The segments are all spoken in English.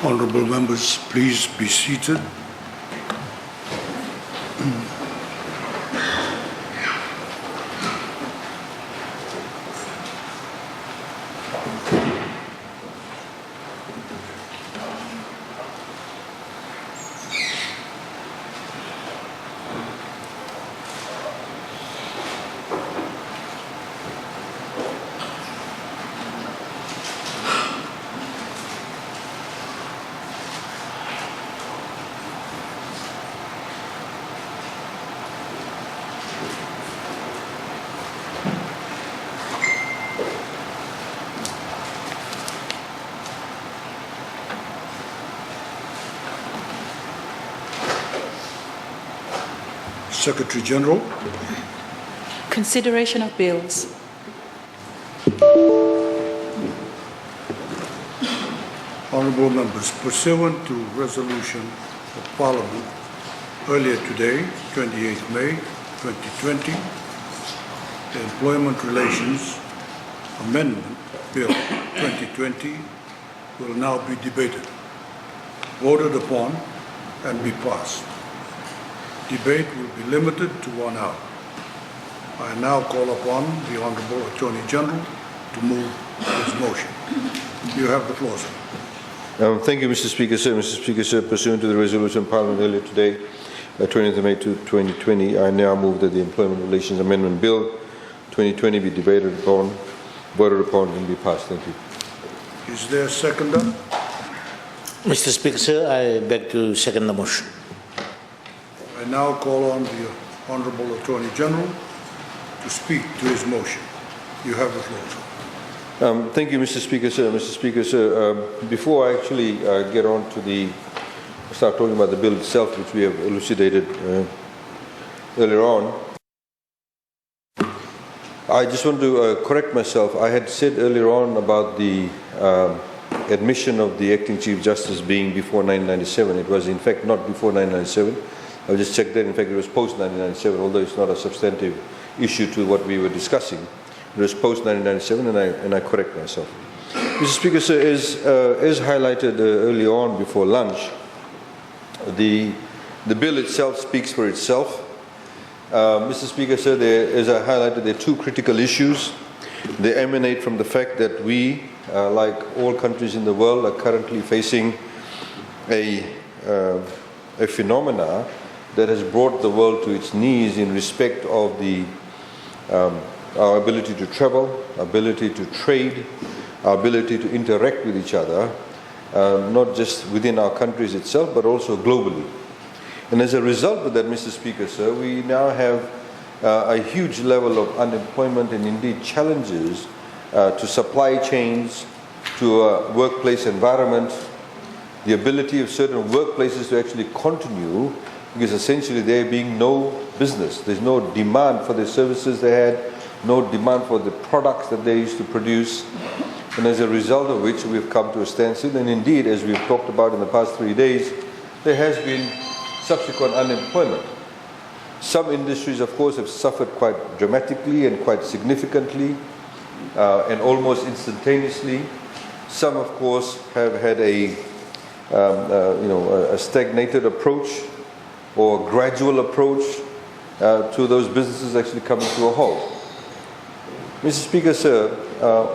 Honourable members, please be seated. Secretary General. Consideration of bills. Honourable members, pursuant to resolution of Parliament earlier today, 28th May 2020, the Employment Relations Amendment Bill 2020 will now be debated, voted upon and be passed. Debate will be limited to 1 hour. I now call upon the Honourable Attorney General to move this motion. You have the floor, sir. Thank you, Mr. Speaker, sir. Mr. Speaker, sir, pursuant to the resolution of Parliament earlier today, 20th of May 2020, I now move that the Employment Relations Amendment Bill 2020 be debated upon, voted upon and be passed. Thank you. Is there a seconder? Mr. Speaker, sir, I beg to second the motion. I now call on the Honourable Attorney General to speak to his motion. You have the floor, sir. Thank you, Mr. Speaker, sir. Mr. Speaker, sir, before I actually get on to start talking about the bill itself, which we have elucidated earlier on, I just want to correct myself. I had said earlier on about the admission of the acting Chief Justice being before 1997. It was, in fact, not before 1997. I just checked that. In fact, it was post-1997, although it's not a substantive issue to what we were discussing. It was post-1997, and I correct myself. Mr. Speaker, sir, as highlighted early on before lunch, the bill itself speaks for itself. Mr. Speaker, sir, as I highlighted, there are two critical issues. They emanate from the fact that we, like all countries in the world, are currently facing a phenomena that has brought the world to its knees in respect of our ability to travel, ability to trade, our ability to interact with each other, not just within our countries itself, but also globally. And as a result of that, Mr. Speaker, sir, we now have a huge level of unemployment and indeed challenges to supply chains, to a workplace environment, the ability of certain workplaces to actually continue, because essentially there being no business. There's no demand for the services they had, no demand for the products that they used to produce, and as a result of which we've come to a standstill. And indeed, as we've talked about in the past 3 days, there has been subsequent unemployment. Some industries, of course, have suffered quite dramatically and quite significantly and almost instantaneously. Some, of course, have had a stagnated approach or gradual approach to those businesses actually coming to a halt. Mr. Speaker, sir,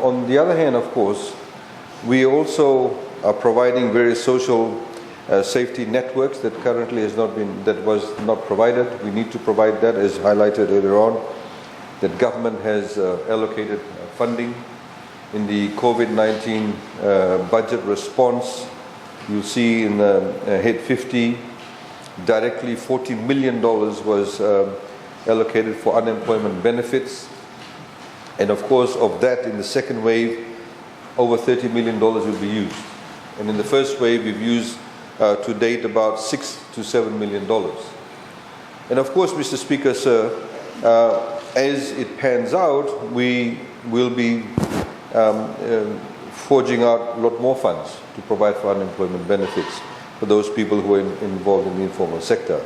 on the other hand, of course, we also are providing various social safety networks that currently was not provided. We need to provide that, as highlighted earlier on, that government has allocated funding in the COVID-19 budget response. You'll see in Head 50, directly $40 million was allocated for unemployment benefits. And of course, of that, in the second wave, over $30 million will be used. And in the first wave, we've used to date about $6 to $7 million. And of course, Mr. Speaker, sir, as it pans out, we will be forging out a lot more funds to provide for unemployment benefits for those people who are involved in the informal sector.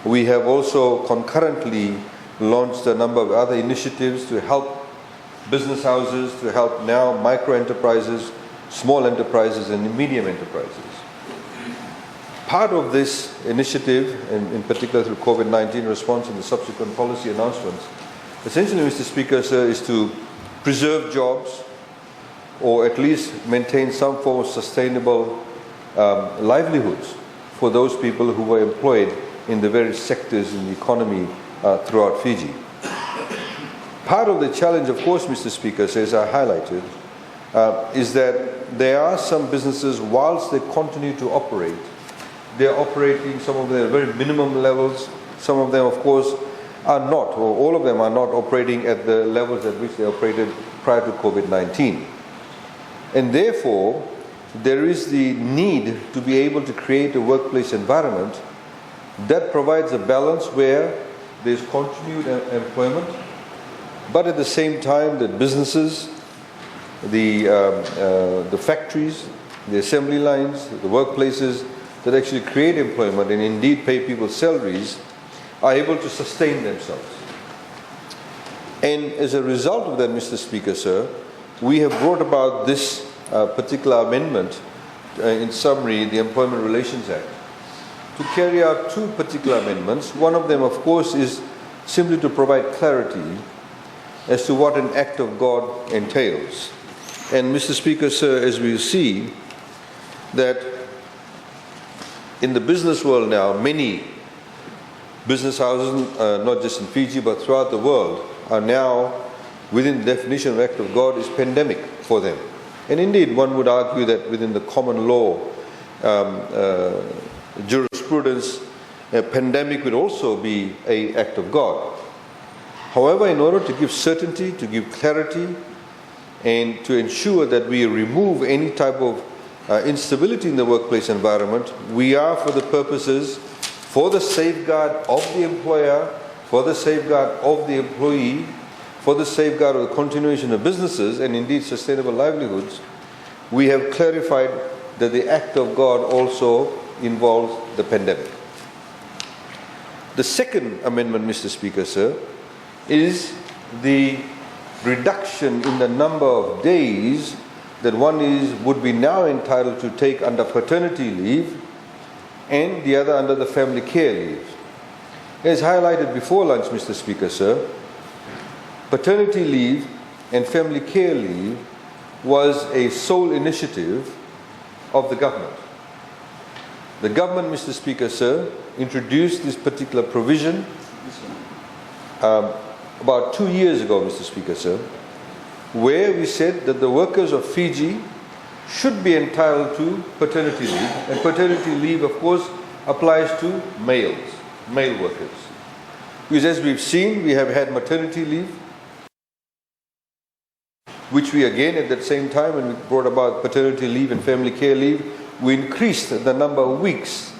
We have also concurrently launched a number of other initiatives to help business houses, to help now micro enterprises, small enterprises and medium enterprises. Part of this initiative, and in particular through COVID-19 response and the subsequent policy announcements, essentially, Mr. Speaker, sir, is to preserve jobs or at least maintain some form of sustainable livelihoods for those people who were employed in the various sectors in the economy throughout Fiji. Part of the challenge, of course, Mr. Speaker, sir, as I highlighted, is that there are some businesses, whilst they continue to operate, they're operating, some of them at very minimum levels, some of them, of course, are not, or all of them are not operating at the levels at which they operated prior to COVID-19. And therefore, there is the need to be able to create a workplace environment that provides a balance where there's continued employment, but at the same time that businesses, the factories, the assembly lines, the workplaces that actually create employment and indeed pay people salaries are able to sustain themselves. And as a result of that, Mr. Speaker, sir, we have brought about this particular amendment, in summary, the Employment Relations Act, to carry out two particular amendments. One of them, of course, is simply to provide clarity as to what an act of God entails. And Mr. Speaker, sir, as we see that in the business world now, many business houses, not just in Fiji but throughout the world, are now within the definition of act of God is pandemic for them. And indeed, one would argue that within the common law jurisprudence, a pandemic would also be an act of God. However, in order to give certainty, to give clarity, and to ensure that we remove any type of instability in the workplace environment, we are, for the purposes, for the safeguard of the employer, for the safeguard of the employee, for the safeguard of the continuation of businesses and indeed sustainable livelihoods, we have clarified that the act of God also involves the pandemic. The second amendment, Mr. Speaker, sir, is the reduction in the number of days that one would be now entitled to take under paternity leave and the other under the family care leave. As highlighted before lunch, Mr. Speaker, sir, paternity leave and family care leave was a sole initiative of the government. The government, Mr. Speaker, sir, introduced this particular provision about 2 years ago, Mr. Speaker, sir, where we said that the workers of Fiji should be entitled to paternity leave, and paternity leave, of course, applies to male workers. Because as we've seen, we have had maternity leave, which we again at that same time, when we brought about paternity leave and family care leave, we increased the number of weeks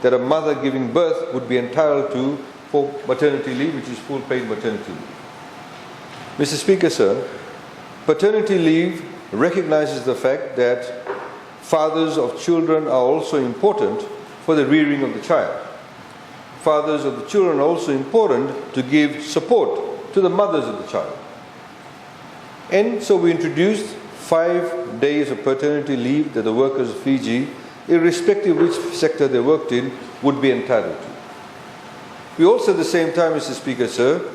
that a mother giving birth would be entitled to for maternity leave, which is full paid maternity leave. Mr. Speaker, sir, paternity leave recognizes the fact that fathers of children are also important for the rearing of the child. Fathers of the children are also important to give support to the mothers of the child. And so we introduced 5 days of paternity leave that the workers of Fiji, irrespective of which sector they worked in, would be entitled to. We also at the same time, Mr. Speaker, sir,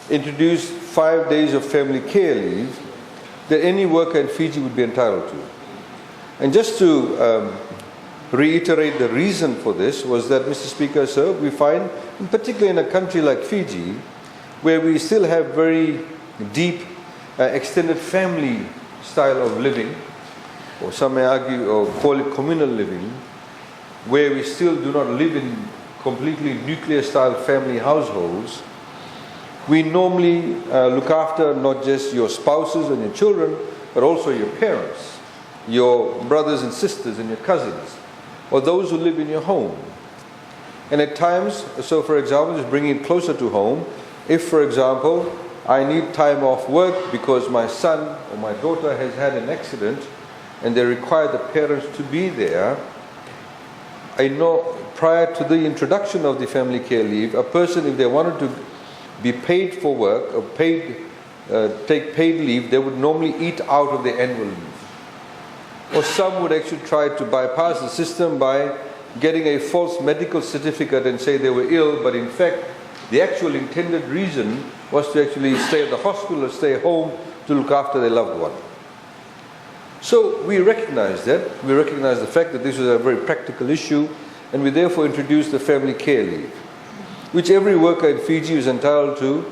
introduced 5 days of family care leave that any worker in Fiji would be entitled to. And just to reiterate the reason for this was that, Mr. Speaker, sir, we find, in particular in a country like Fiji, where we still have very deep extended family style of living, or some may argue or call it communal living, where we still do not live in completely nuclear style family households, we normally look after not just your spouses and your children, but also your parents, your brothers and sisters and your cousins, or those who live in your home. And at times, so for example, just bringing it closer to home, if for example, I need time off work because my son or my daughter has had an accident and they require the parents to be there, I know prior to the introduction of the family care leave, a person, if they wanted to be paid for work or take paid leave, they would normally eat out of the annual leave. or some would actually try to bypass the system by getting a false medical certificate and say they were ill, but in fact the actual intended reason was to actually stay at the hospital or stay home to look after their loved one. So we recognize that. We recognize the fact that this was a very practical issue, and we therefore introduced the family care leave, which every worker in Fiji is entitled to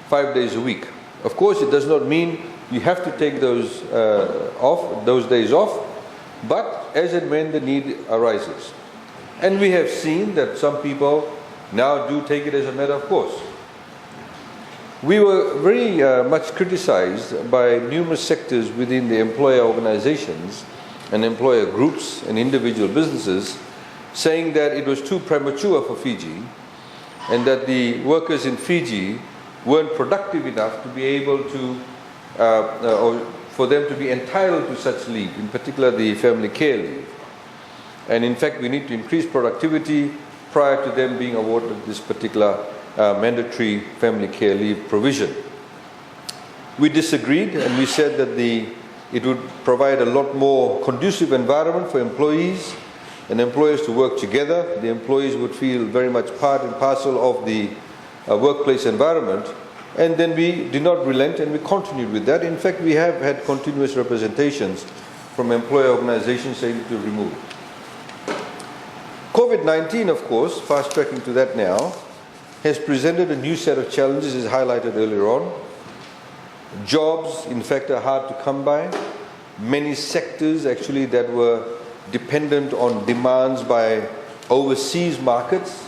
5 days a week. Of course, it does not mean you have to take those days off, but as and when the need arises. And we have seen that some people now do take it as a matter of course. We were very much criticized by numerous sectors within the employer organizations and employer groups and individual businesses, saying that it was too premature for Fiji and that the workers in Fiji weren't productive enough to be able to, or for them to be entitled to such leave, in particular the family care leave. And in fact, we need to increase productivity prior to them being awarded this particular mandatory family care leave provision. We disagreed, and we said that it would provide a lot more conducive environment for employees and employers to work together. The employees would feel very much part and parcel of the workplace environment. And then we did not relent, and we continued with that. In fact, we have had continuous representations from employer organizations saying to remove it. COVID-19, of course, fast-tracking to that now, has presented a new set of challenges, as highlighted earlier on. Jobs, in fact, are hard to come by. Many sectors, actually, that were dependent on demands by overseas markets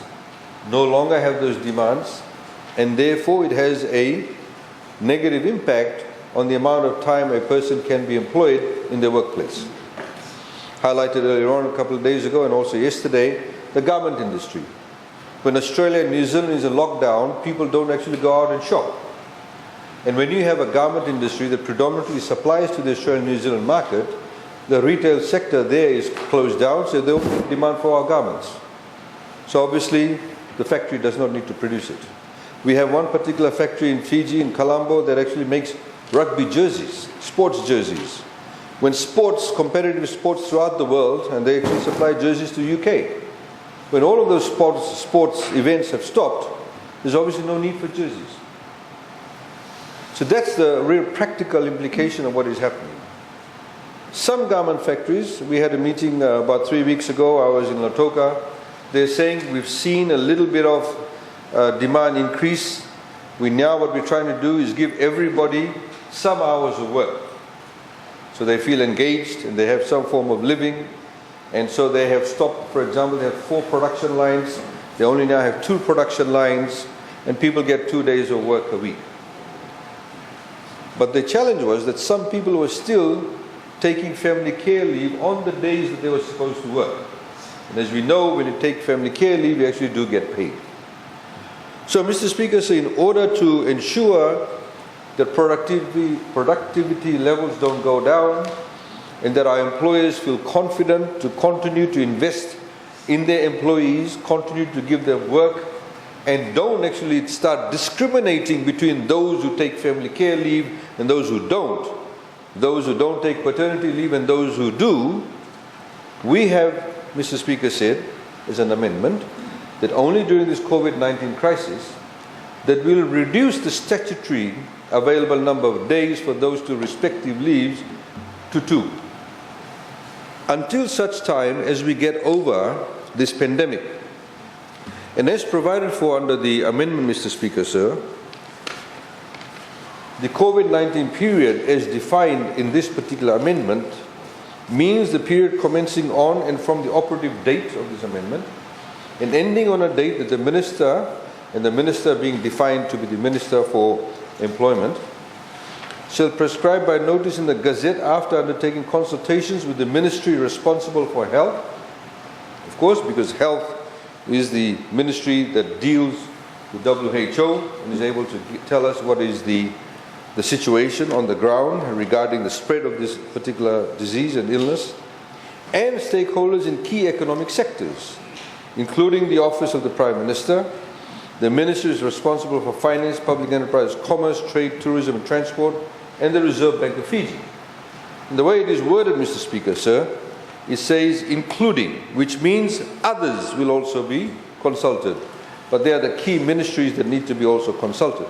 no longer have those demands, and therefore it has a negative impact on the amount of time a person can be employed in their workplace. Highlighted earlier on a couple of days ago and also yesterday, the garment industry. When Australia and New Zealand is in lockdown, people don't actually go out and shop. And when you have a garment industry that predominantly supplies to the Australian and New Zealand market, the retail sector there is closed down, so there will be demand for our garments. So obviously, the factory does not need to produce it. We have one particular factory in Fiji, in Colombo, that actually makes rugby jerseys, sports jerseys. When competitive sports throughout the world, and they actually supply jerseys to the UK. When all of those sports events have stopped, there's obviously no need for jerseys. So that's the real practical implication of what is happening. Some garment factories, we had a meeting about 3 weeks ago, I was in Lautoka, they're saying we've seen a little bit of demand increase. What we're trying to do is give everybody some hours of work. So they feel engaged and they have some form of living. And so they have stopped, for example, they have 4 production lines. They only now have 2 production lines, and people get 2 days of work a week. But the challenge was that some people were still taking family care leave on the days that they were supposed to work. And as we know, when you take family care leave, you actually do get paid. So, Mr. Speaker, so in order to ensure that productivity levels don't go down, and that our employers feel confident to continue to invest in their employees, continue to give them work, and don't actually start discriminating between those who take family care leave and those who don't take paternity leave and those who do, we have, Mr. Speaker, said as an amendment that only during this COVID-19 crisis that we'll reduce the statutory available number of days for those 2 respective leaves to 2. Until such time as we get over this pandemic. And as provided for under the amendment, Mr. Speaker, sir, the COVID-19 period as defined in this particular amendment means the period commencing on and from the operative date of this amendment and ending on a date that the minister, and the minister being defined to be the Minister for Employment, shall prescribe by notice in the Gazette after undertaking consultations with the ministry responsible for health. Of course, because health is the ministry that deals with WHO and is able to tell us what is the situation on the ground regarding the spread of this particular disease and illness, and stakeholders in key economic sectors, including the Office of the Prime Minister, the ministries responsible for finance, public enterprise, commerce, trade, tourism and transport, and the Reserve Bank of Fiji. The way it is worded, Mr. Speaker, sir, it says including, which means others will also be consulted. But they are the key ministries that need to be also consulted.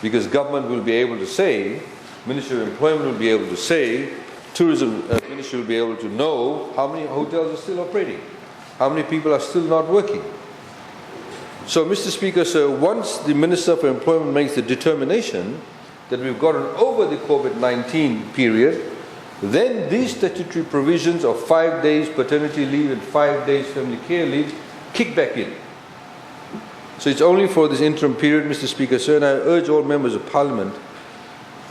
Because government will be able to say, Ministry of Employment will be able to say, Tourism Ministry will be able to know how many hotels are still operating, how many people are still not working. So, Mr. Speaker, sir, once the Minister for Employment makes the determination that we've gotten over the COVID-19 period, then these statutory provisions of 5 days paternity leave and 5 days family care leave kick back in. So it's only for this interim period, Mr. Speaker, sir, and I urge all members of Parliament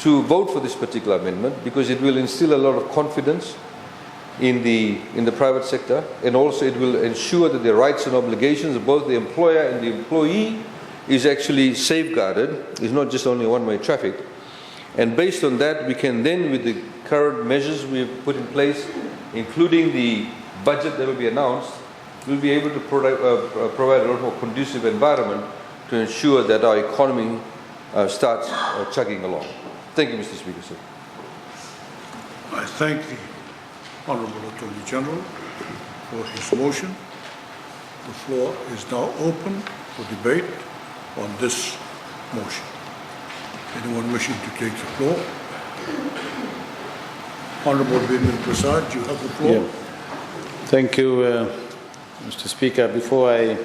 to vote for this particular amendment because it will instill a lot of confidence in the private sector, and also it will ensure that the rights and obligations of both the employer and the employee is actually safeguarded. It's not just only one-way traffic. And based on that, we can then, with the current measures we've put in place, including the budget that will be announced, we'll be able to provide a lot more conducive environment to ensure that our economy starts chugging along. Thank you, Mr. Speaker, sir. I thank the Honourable Attorney General for his motion. The floor is now open for debate on this motion. Anyone wishing to take the floor? Honourable Vimal Prasad, you have the floor. Yeah. Thank you, Mr. Speaker. Before I